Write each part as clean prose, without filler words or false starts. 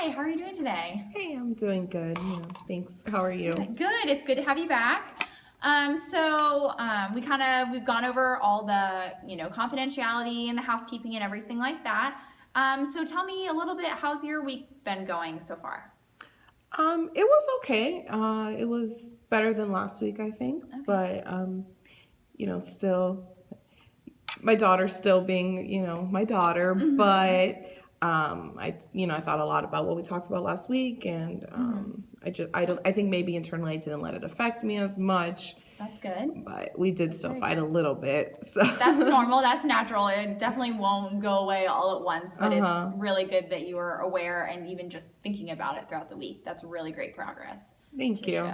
Hi, how are you doing today? Hey, I'm doing good. Thanks. How are you? Good. It's good to have you back. We've gone over all the confidentiality and the housekeeping and everything like that. So tell me a little bit. How's your week been going so far? It was okay. It was better than last week, I think. Okay. But still, my daughter's still being, my daughter. Mm-hmm. I thought a lot about what we talked about last week, and Mm-hmm. I think maybe internally I didn't let it affect me as much, That's good. but we did That's still very fight a good. little bit. So, That's normal. That's natural. It definitely won't go away all at once, but it's uh-huh. really good that you were aware and even just thinking about it throughout the week. That's really great progress Thank to you.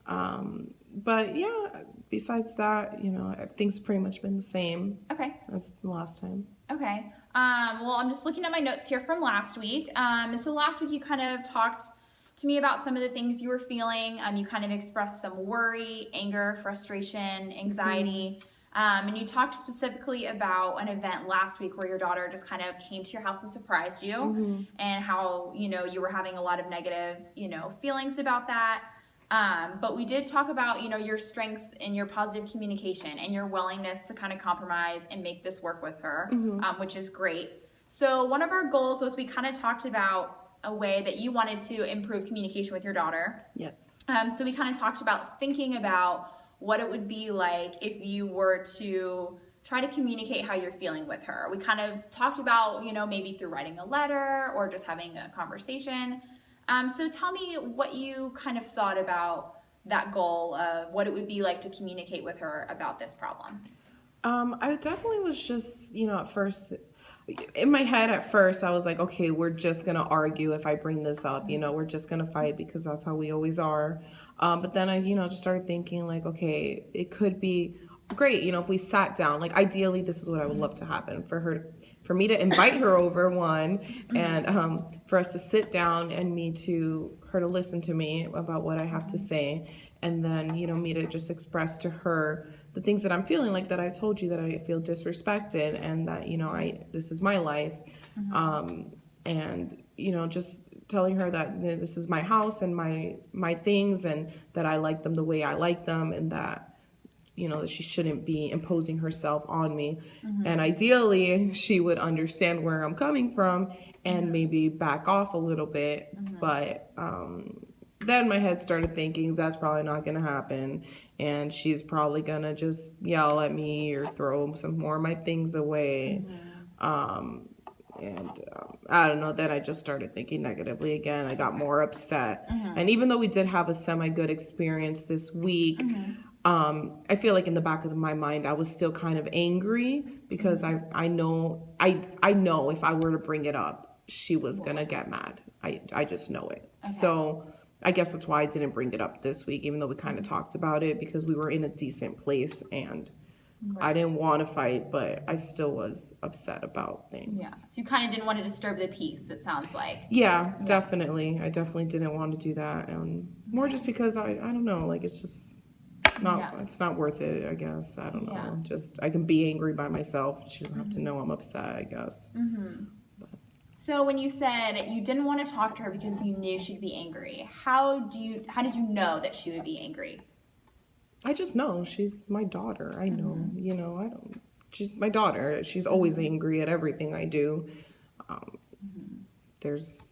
show. But yeah, besides that, everything's pretty much been the same Okay. as the last time. Okay. Well, I'm just looking at my notes here from last week. So last week you kind of talked to me about some of the things you were feeling. You kind of expressed some worry, anger, frustration, anxiety. And you talked specifically about an event last week where your daughter just kind of came to your house and surprised you, Mm-hmm. and how, you were having a lot of negative, feelings about that. But we did talk about, your strengths and your positive communication and your willingness to kind of compromise and make this work with her, Mm-hmm. which is great. So one of our goals was we kind of talked about a way that you wanted to improve communication with your daughter. Yes. So we kind of talked about thinking about what it would be like if you were to try to communicate how you're feeling with her. We kind of talked about, maybe through writing a letter or just having a conversation. So tell me what you kind of thought about that goal of what it would be like to communicate with her about this problem. I definitely was just, at first, in my head at first, I was like, okay, we're just going to argue if I bring this up, we're just going to fight because that's how we always are. But then I, just started thinking like, okay, it could be great, if we sat down, like ideally, this is what I would love to happen for me to invite her over one, and for us to sit down and her to listen to me about what I have to say, and then me to just express to her the things that I'm feeling, like that I told you that I feel disrespected, and that I this is my life, and just telling her that this is my house and my things, and that I like them the way I like them, and that that she shouldn't be imposing herself on me. And ideally, she would understand where I'm coming from and maybe back off a little bit. But then my head started thinking that's probably not going to happen. And she's probably going to just yell at me or throw some more of my things away. I don't know, then I just started thinking negatively again. I got more upset. And even though we did have a semi good experience this week, I feel like in the back of my mind I was still kind of angry because I know if I were to bring it up, she was gonna get mad. I just know it. Okay. So I guess that's why I didn't bring it up this week, even though we kind of talked about it, because we were in a decent place and I didn't want to fight, but I still was upset about things. Yeah. So you kind of didn't want to disturb the peace, it sounds like. Yeah, definitely. I definitely didn't want to do that, and more just because I don't know, like it's just it's not worth it, I guess. I don't know. Yeah. Just I can be angry by myself. She doesn't have to know I'm upset, I guess. So when you said you didn't want to talk to her because you knew she'd be angry, how did you know that she would be angry? I just know she's my daughter. I know, I don't. She's my daughter. She's always angry at everything I do. There's,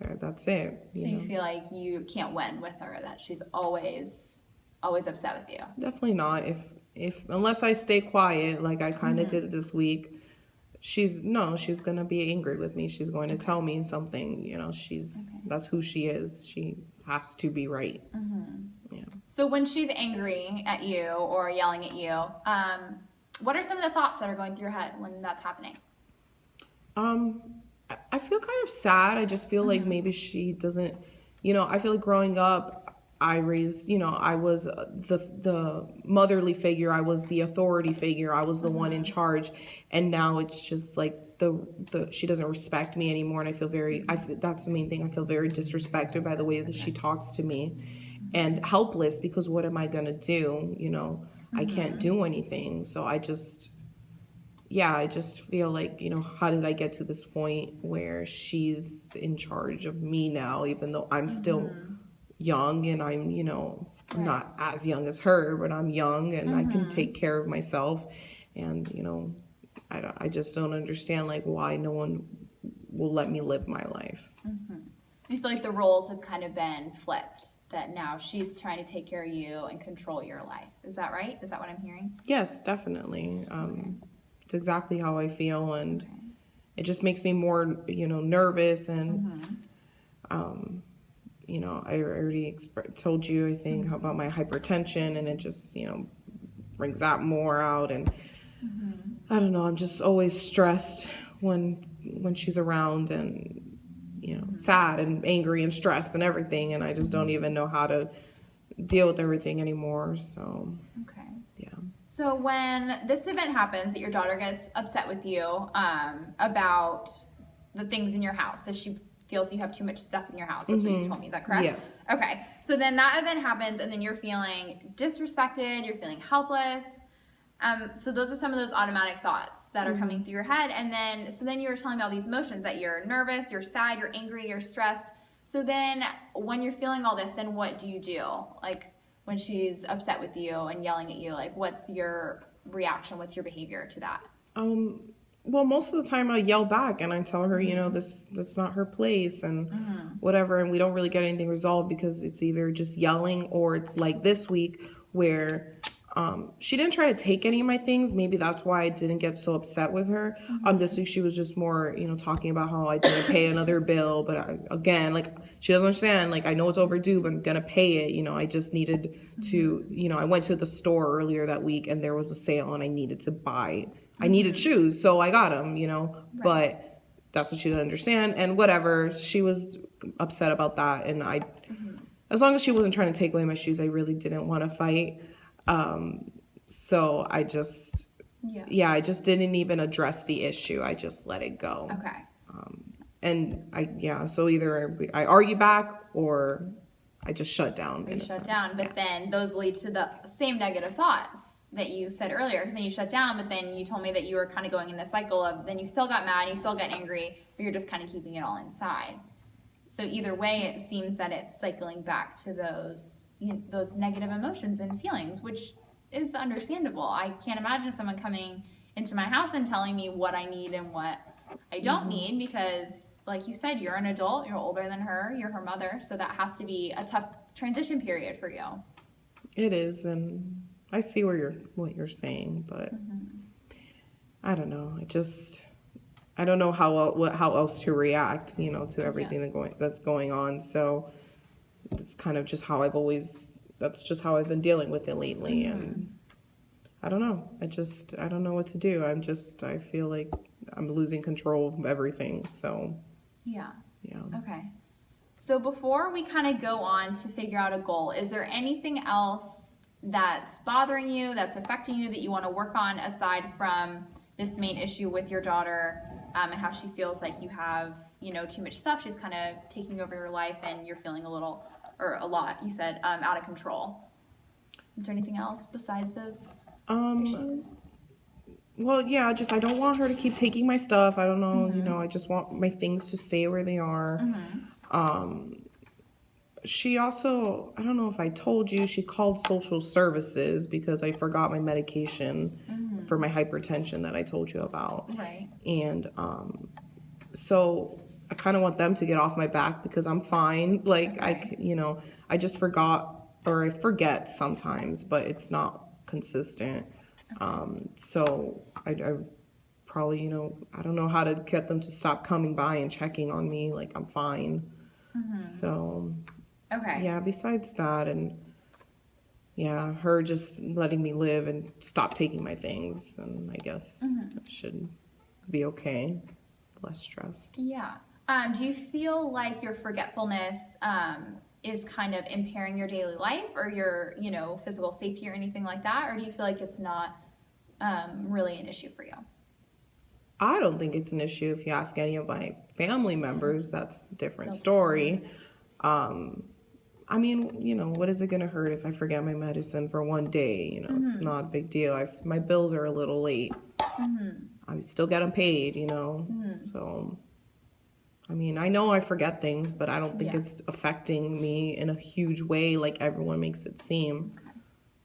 that's it. So you feel like you can't win with her, that she's always upset with you. Definitely not. If unless I stay quiet, like I kind of did this week, she's gonna be angry with me. She's going to tell me something. That's who she is. She has to be right. Yeah. So when she's angry at you or yelling at you, what are some of the thoughts that are going through your head when that's happening? I feel kind of sad. I just feel like maybe she doesn't, I feel like growing up, I raised, I was the motherly figure. I was the authority figure. I was the one in charge. And now it's just like she doesn't respect me anymore. And I feel that's the main thing. I feel very disrespected by the way that she talks to me, and helpless because what am I going to do? I can't do anything. So I just, yeah, I just feel like, how did I get to this point where she's in charge of me now, even though I'm still young and I'm Right. not as young as her, but I'm young and I can take care of myself. And, I just don't understand like why no one will let me live my life. You feel like the roles have kind of been flipped, that now she's trying to take care of you and control your life. Is that right? Is that what I'm hearing? Yes, definitely. It's exactly how I feel, and Okay. it just makes me more, nervous. And I already told you, I think, about my hypertension, and it just, brings that more out. And I don't know, I'm just always stressed when she's around, and sad and angry and stressed and everything, and I just don't even know how to deal with everything anymore. So Okay. yeah. So when this event happens, that your daughter gets upset with you about the things in your house, that she feels you have too much stuff in your house. That's what you told me. Is that correct? Yes. Okay. So then that event happens, and then you're feeling disrespected. You're feeling helpless. So those are some of those automatic thoughts that are coming through your head. And then you were telling me all these emotions, that you're nervous, you're sad, you're angry, you're stressed. So then when you're feeling all this, then what do you do? Like when she's upset with you and yelling at you, like what's your reaction? What's your behavior to that? Well, most of the time I yell back and I tell her, that's not her place and whatever, and we don't really get anything resolved because it's either just yelling or it's like this week where she didn't try to take any of my things. Maybe that's why I didn't get so upset with her. This week she was just more, talking about how I didn't pay another bill, but again, like she doesn't understand. Like I know it's overdue, but I'm gonna pay it. I just needed to, I went to the store earlier that week and there was a sale and I needed to buy. I needed shoes, so I got them. But that's what she didn't understand, and whatever. She was upset about that, and as long as she wasn't trying to take away my shoes, I really didn't want to fight. So I just, I just didn't even address the issue. I just let it go. Okay. So either I argue back or I just shut down. You shut down, but then those lead to the same negative thoughts that you said earlier, because then you shut down, but then you told me that you were kind of going in the cycle of then you still got mad, you still got angry, but you're just kind of keeping it all inside. So either way, it seems that it's cycling back to those negative emotions and feelings, which is understandable. I can't imagine someone coming into my house and telling me what I need and what I don't need, because like you said, you're an adult, you're older than her, you're her mother, so that has to be a tough transition period for you. It is, and I see what you're saying, but I don't know. I don't know how else to react, to everything that's going on. So it's kind of just how that's just how I've been dealing with it lately. And I don't know. I don't know what to do. I feel like I'm losing control of everything. So Yeah. yeah. Okay. So before we kind of go on to figure out a goal, is there anything else that's bothering you, that's affecting you, that you want to work on aside from this main issue with your daughter, and how she feels like you have, too much stuff? She's kind of taking over your life and you're feeling a lot, you said, out of control. Is there anything else besides those issues? Well, yeah, I don't want her to keep taking my stuff. I don't know, I just want my things to stay where they are. She also, I don't know if I told you, she called social services because I forgot my medication for my hypertension that I told you about. Right. And so I kind of want them to get off my back because I'm fine. Like, I just forgot, or I forget sometimes, but it's not consistent. So I probably, I don't know how to get them to stop coming by and checking on me. Like, I'm fine. So, Okay. yeah, besides that, and yeah, her just letting me live and stop taking my things, and I guess I should be okay, less stressed. Yeah. Do you feel like your forgetfulness is kind of impairing your daily life or your, physical safety or anything like that? Or do you feel like it's not really an issue for you? I don't think it's an issue. If you ask any of my family members, that's a different story. I mean, what is it going to hurt if I forget my medicine for one day? It's not a big deal. My bills are a little late. I still get them paid, you know. So, I mean, I know I forget things, but I don't think Yeah. it's affecting me in a huge way like everyone makes it seem.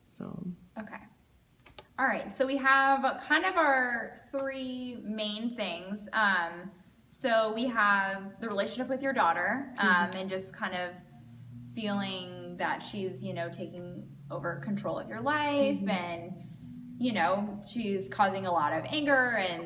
So, Okay. All right. So we have kind of our three main things. So we have the relationship with your daughter, and just kind of feeling that she's, you know, taking over control of your life, and, you know, she's causing a lot of anger and